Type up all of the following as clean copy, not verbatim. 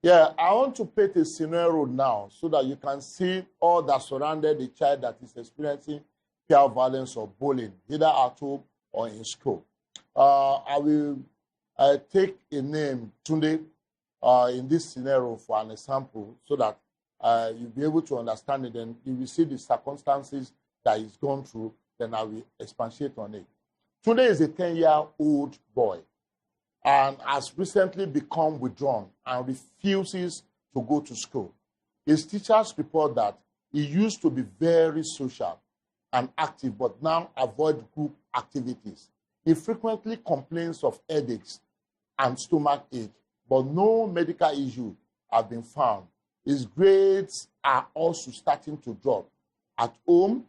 Yeah, I want to paint a scenario now so that you can see all that surrounded the child that is experiencing peer violence or bullying, either at home or in school. I will take a name, Tunde, in this scenario for an example so that you'll be able to understand it and you will see the circumstances that he's gone through, then I will expatiate on it. Tunde is a 10-year-old boy and has recently become withdrawn and refuses to go to school. His teachers report that he used to be very social and active, but now avoid group activities. He frequently complains of headaches and stomach ache, but no medical issue have been found. His grades are also starting to drop. At home,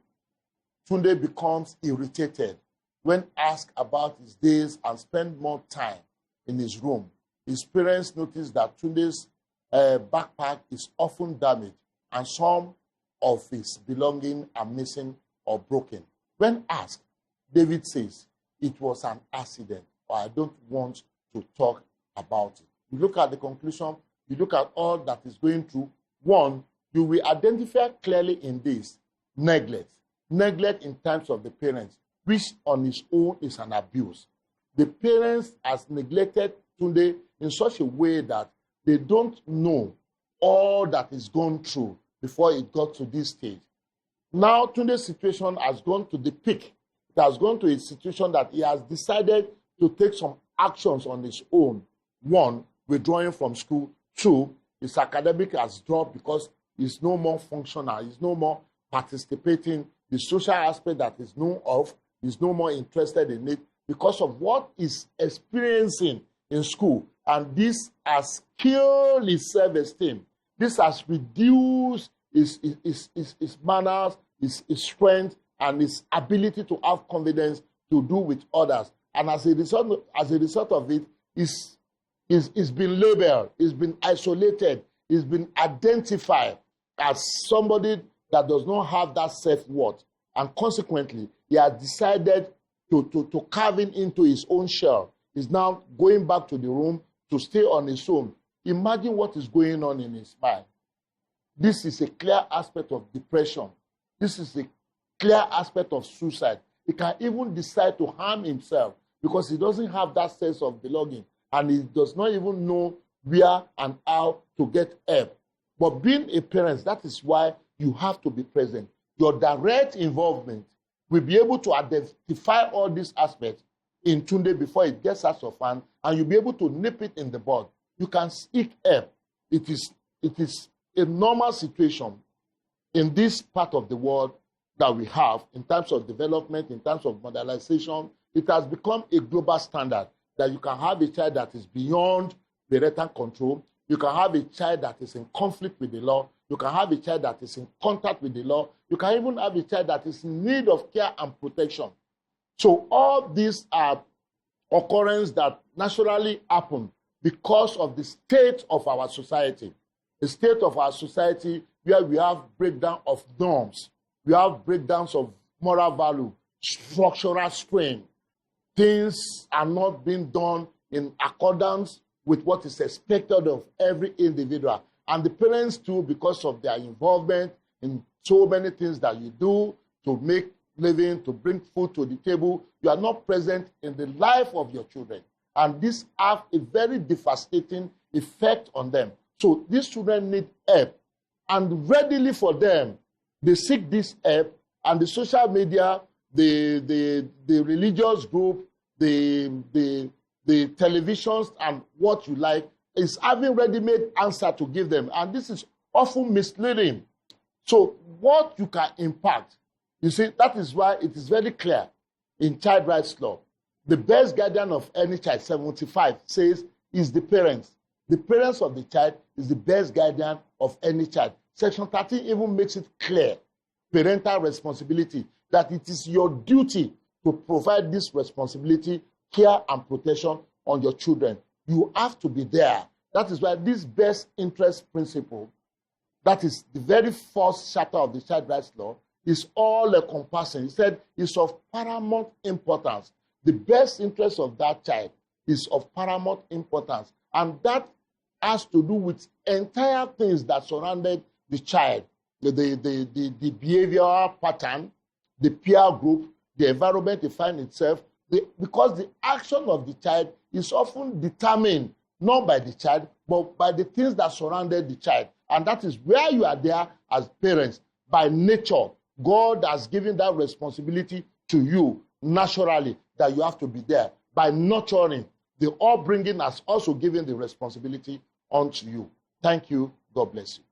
Tunde becomes irritated when asked about his days and spends more time in his room. His parents notice that Tunde's backpack is often damaged and some of his belongings are missing or broken. When asked, David says, it was an accident, or I don't want to talk about it. You look at the conclusion, you look at all that is going through. One, you will identify clearly in this neglect. Neglect in terms of the parents, which on its own is an abuse. The parents has neglected Tunde in such a way that they don't know all that is gone through before it got to this stage. Now Tunde's situation has gone to the peak. It has gone to a situation that he has decided to take some actions on his own. One, withdrawing from school. Two, his academic has dropped because he's no more functional. He's no more participating. The social aspect that is known of, he's no more interested in it because of what he's experiencing in school. And this has killed his self-esteem. This has reduced his manners, his strength, and his ability to have confidence to do with others. And as a result of it, he's been labeled, he's been isolated, he's been identified as somebody that does not have that self-worth. And consequently, he has decided to carve into his own shell. He's now going back to the room to stay on his own. Imagine what is going on in his mind. This is a clear aspect of depression. This is a clear aspect of suicide. He can even decide to harm himself because he doesn't have that sense of belonging and he does not even know where and how to get help. But being a parent, that is why you have to be present. Your direct involvement will be able to identify all these aspects in Tunde before it gets out of hand, and you'll be able to nip it in the bud. You can seek help. It is a normal situation in this part of the world that we have in terms of development, in terms of modernization. It has become a global standard that you can have a child that is beyond parental control. You can have a child that is in conflict with the law. You can have a child that is in contact with the law. You can even have a child that is in need of care and protection. So all these are occurrences that naturally happen because of the state of our society. The state of our society where we have breakdown of norms. We have breakdowns of moral value, structural strain. Things are not being done in accordance with what is expected of every individual. And the parents too, because of their involvement in so many things that you do to make living, to bring food to the table, you are not present in the life of your children. And this have a very devastating effect on them. So these children need help. And readily for them, they seek this help. And the social media, the religious group, the televisions and what you like is having ready-made answer to give them. And this is often misleading. So what you can impact, you see, that is why it is very clear in child rights law. The best guardian of any child, 75, says is the parents. The parents of the child is the best guardian of any child. Section 13 even makes it clear, parental responsibility, that it is your duty to provide this responsibility, care and protection on your children. You have to be there. That is why this best interest principle, that is the very first chapter of the child rights law, is all encompassing. He said it's of paramount importance. The best interest of that child is of paramount importance. And that has to do with entire things that surrounded the child, the behavioral pattern, the peer group, the environment they find itself, because the action of the child is often determined not by the child, but by the things that surrounded the child. And that is where you are there as parents. By nature, God has given that responsibility to you naturally, that you have to be there. By nurturing, the upbringing has also given the responsibility unto you. Thank you. God bless you.